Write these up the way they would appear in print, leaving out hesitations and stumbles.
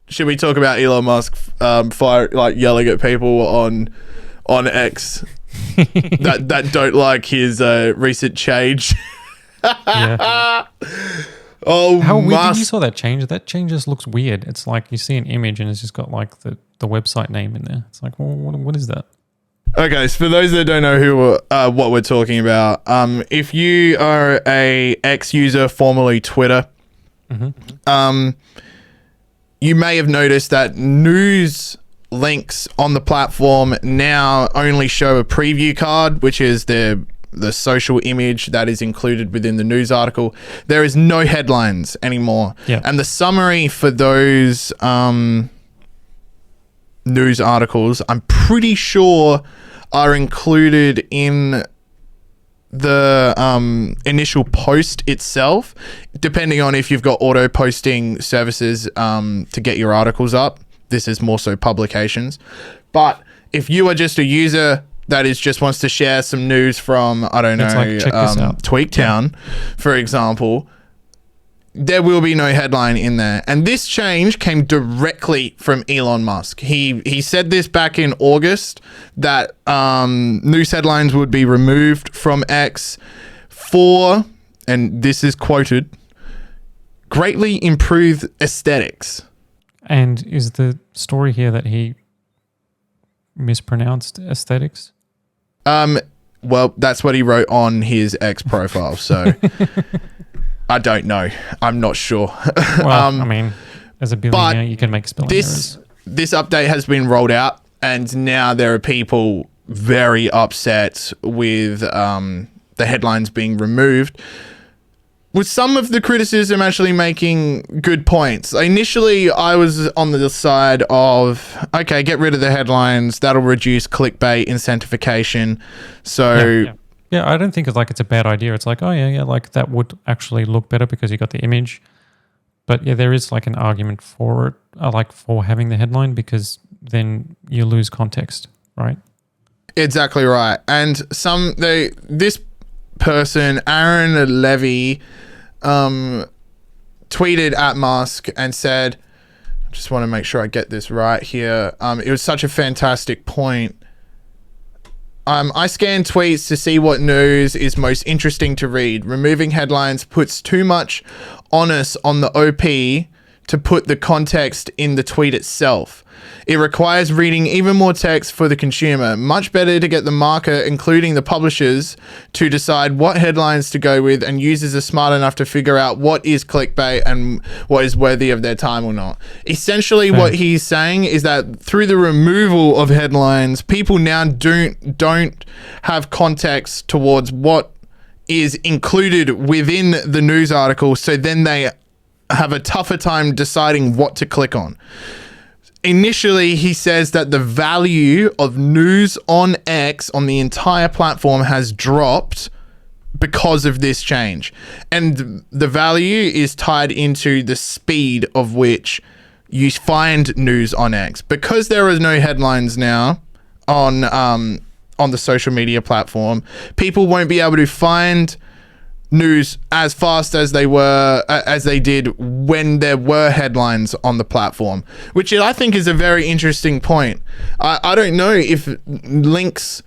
should we talk about Elon Musk yelling at people on X that don't like his recent change? Yeah. Oh, how weird when you saw that change? That change just looks weird. It's like you see an image and it's just got like the website name in there. It's like, well, what is that? Okay, so for those that don't know what we're talking about, if you are a X user, formerly Twitter, you may have noticed that news links on the platform now only show a preview card, which is the social image that is included within the news article. There is no headlines anymore. Yeah. And the summary for those news articles, I'm pretty sure, are included in the initial post itself, depending on if you've got auto posting services to get your articles up. This is more so publications. But if you are just a user that just wants to share some news from, I don't know, Tweaktown, for example, there will be no headline in there. And this change came directly from Elon Musk. He said this back in August, that news headlines would be removed from X for, and this is quoted, greatly improved aesthetics. And is the story here that he mispronounced aesthetics? Well, that's what he wrote on his X profile, so I don't know. I'm not sure. Well, I mean, as a billionaire, you can make spelling errors. This update has been rolled out, and now there are people very upset with the headlines being removed, with some of the criticism actually making good points. Initially, I was on the side of, okay, get rid of the headlines. That'll reduce clickbait incentivization. So... Yeah, I don't think it's a bad idea. It's like, oh yeah, like that would actually look better because you got the image. But yeah, there is like an argument for it, like for having the headline, because then you lose context, right? Exactly right. And this person, Aaron Levy, tweeted at Musk and said, I just want to make sure I get this right here. It was such a fantastic point. I scan tweets to see what news is most interesting to read. Removing headlines puts too much onus on the OP to put the context in the tweet itself. It requires reading even more text for the consumer. Much better to get the market, including the publishers, to decide what headlines to go with, and users are smart enough to figure out what is clickbait and what is worthy of their time or not. Essentially, what he's saying is that through the removal of headlines, people now don't have context towards what is included within the news article, so then they have a tougher time deciding what to click on. Initially, he says that the value of news on X on the entire platform has dropped because of this change. And the value is tied into the speed of which you find news on X. Because there are no headlines now on the social media platform, people won't be able to find news as fast as they did when there were headlines on the platform, which I think is a very interesting point. I don't know if news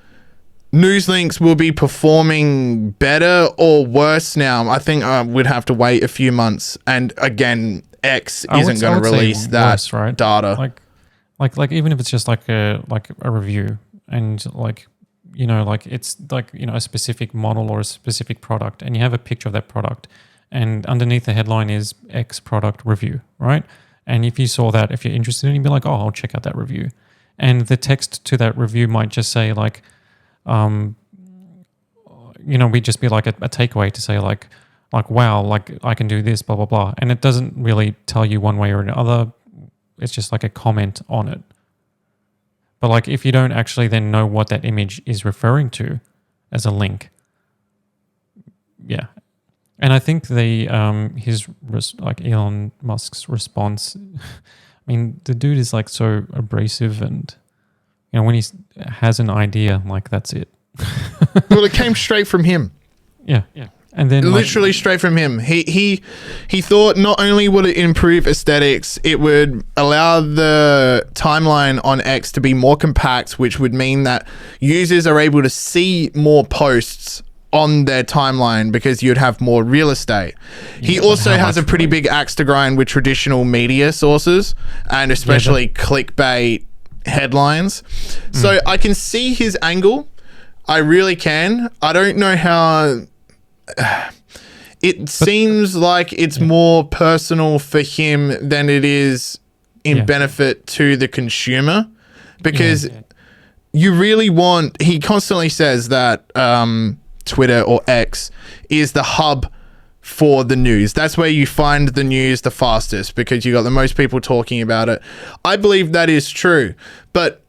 links will be performing better or worse now. I think we'd have to wait a few months, and again, X isn't going to release that worse, right? Data. Like even if it's just like a review, and like, you know, like it's like, you know, a specific model or a specific product, and you have a picture of that product, and underneath the headline is X product review, right? And if you saw that, if you're interested in it, you'd be like, oh, I'll check out that review. And the text to that review might just say like, you know, we'd just be like a takeaway to say like, wow, like I can do this, blah, blah, blah. And it doesn't really tell you one way or another. It's just like a comment on it. But like if you don't actually then know what that image is referring to as a link, yeah. And I think like Elon Musk's response, I mean, the dude is like so abrasive, and you know, when he has an idea, like that's it. Well, it came straight from him. Yeah. And then literally straight from him. He thought not only would it improve aesthetics, it would allow the timeline on X to be more compact, which would mean that users are able to see more posts on their timeline because you'd have more real estate. He also has a pretty big axe to grind with traditional media sources and especially clickbait headlines. So I can see his angle. I really can. I don't know how... It seems like it's more personal for him than it is in benefit to the consumer, because you really want... He constantly says that Twitter or X is the hub for the news. That's where you find the news the fastest because you got the most people talking about it. I believe that is true, but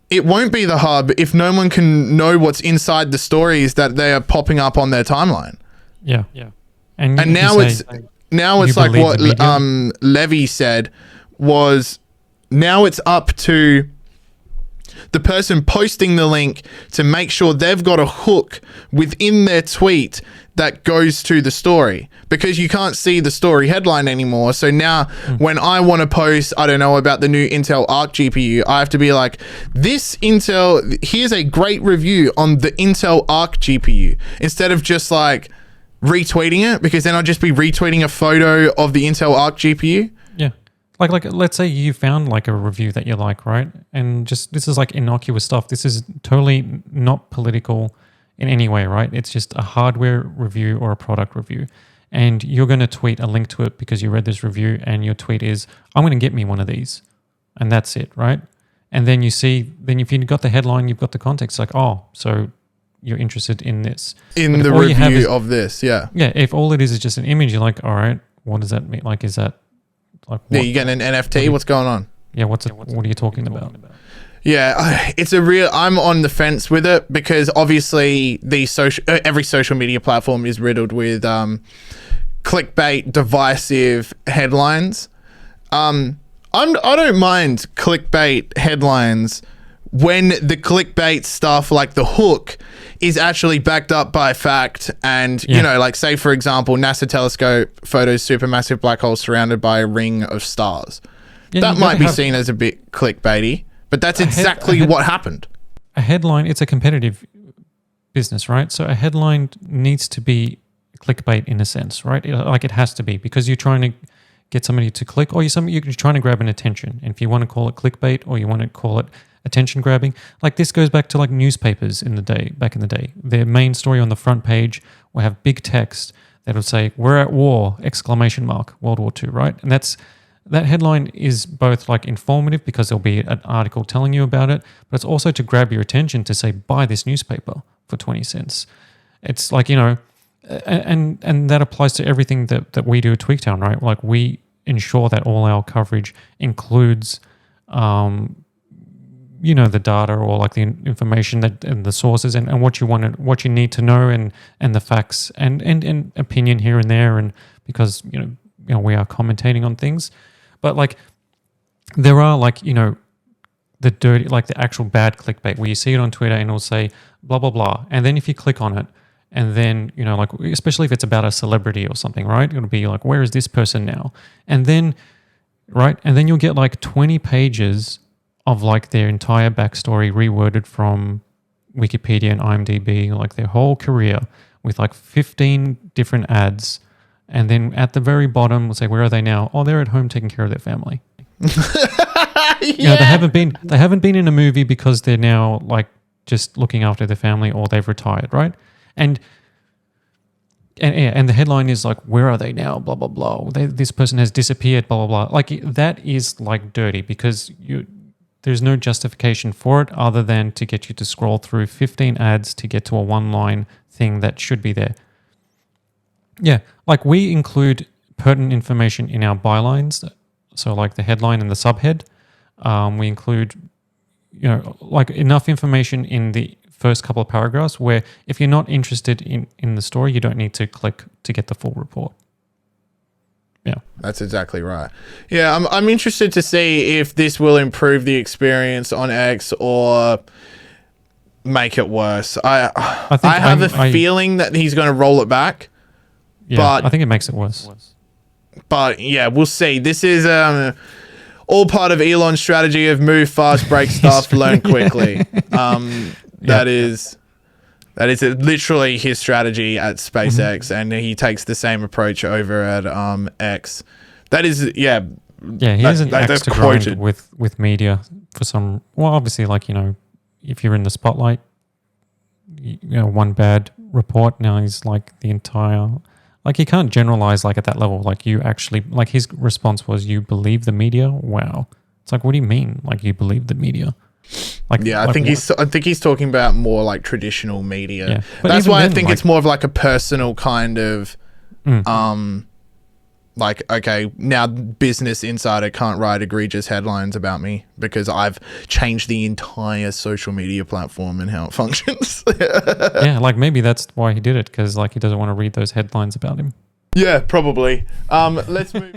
it won't be the hub if no one can know what's inside the stories that they are popping up on their timeline. Yeah. And now it's like what Levy said was, now it's up to the person posting the link to make sure they've got a hook within their tweet that goes to the story, because you can't see the story headline anymore. So now when I want to post, I don't know, about the new Intel Arc GPU, I have to be like, here's a great review on the Intel Arc GPU, instead of just like retweeting it, because then I'll just be retweeting a photo of the Intel Arc GPU. Yeah. Like let's say you found like a review that you like, right? And just, this is like innocuous stuff. This is totally not political in any way, right? It's just a hardware review or a product review. And you're going to tweet a link to it because you read this review, and your tweet is, I'm going to get me one of these. And that's it, right? And then if you've got the headline, you've got the context, like, oh, so you're interested in this. In the review of this, yeah. Yeah, if all it is just an image, you're like, all right, what does that mean? Like, is that like... Yeah, you get an NFT? What's going on? Yeah, what are you talking about? Yeah, I'm on the fence with it, because obviously every social media platform is riddled with clickbait, divisive headlines. I don't mind clickbait headlines when the clickbait stuff, like the hook, is actually backed up by fact. And, you know, like, say, for example, NASA telescope photos supermassive black hole surrounded by a ring of stars. Yeah, that might be seen as a bit clickbaity, but that's exactly what happened. A headline, it's a competitive business, right? So a headline needs to be clickbait in a sense, right? It has to be, because you're trying to get somebody to click, or you're trying to grab an attention. And if you want to call it clickbait, or you want to call it attention grabbing, like, this goes back to like newspapers back in the day. Their main story on the front page will have big text that will say, "We're at war!" World War II, right? And that headline is both like informative, because there'll be an article telling you about it, but it's also to grab your attention to say, buy this newspaper for 20 cents. It's like, you know, and that applies to everything that we do at Tweaktown, right? Like, we ensure that all our coverage includes, you know, the data, or like the information and the sources, and what you need to know, and the facts and opinion here and there, and because you know we are commentating on things. But like, there are, like, you know, the dirty, like the actual bad clickbait where you see it on Twitter and it'll say blah, blah, blah. And then if you click on it, and then, you know, like, especially if it's about a celebrity or something, right? It'll be like, where is this person now? And then, right? And then you'll get like 20 pages of like their entire backstory reworded from Wikipedia and IMDb, like their whole career, with like 15 different ads. And then at the very bottom, we'll say, where are they now? Oh, they're at home taking care of their family. You know, they haven't been in a movie because they're now like just looking after their family, or they've retired, right? And the headline is like, where are they now? Blah, blah, blah. This person has disappeared, blah, blah, blah. Like, that is like dirty, because there's no justification for it other than to get you to scroll through 15 ads to get to a one-line thing that should be there. Yeah, like, we include pertinent information in our bylines. So like the headline and the subhead. We include, you know, like, enough information in the first couple of paragraphs where if you're not interested in the story, you don't need to click to get the full report. Yeah, that's exactly right. Yeah, I'm interested to see if this will improve the experience on X or make it worse. I have a feeling that he's going to roll it back. Yeah, But I think it makes it worse. But yeah, we'll see. This is all part of Elon's strategy of move fast, break stuff, learn quickly. That is literally his strategy at SpaceX, and he takes the same approach over at X. That is, yeah. Yeah, he has an axe to grind quoted. with media for some. Well, obviously, like, you know, if you're in the spotlight, you know, one bad report, now he's like the entire. Like, you can't generalize like at that level. Like, you actually, like, his response was, "You believe the media? Wow." It's like, what do you mean? Like, you believe the media? Like, Yeah, I like think what? he's talking about more like traditional media. Yeah. But That's even why I then, think like- it's more of like a personal kind of like, okay, now Business Insider can't write egregious headlines about me because I've changed the entire social media platform and how it functions. Yeah, like maybe that's why he did it, because like he doesn't want to read those headlines about him. Yeah, probably. Let's move.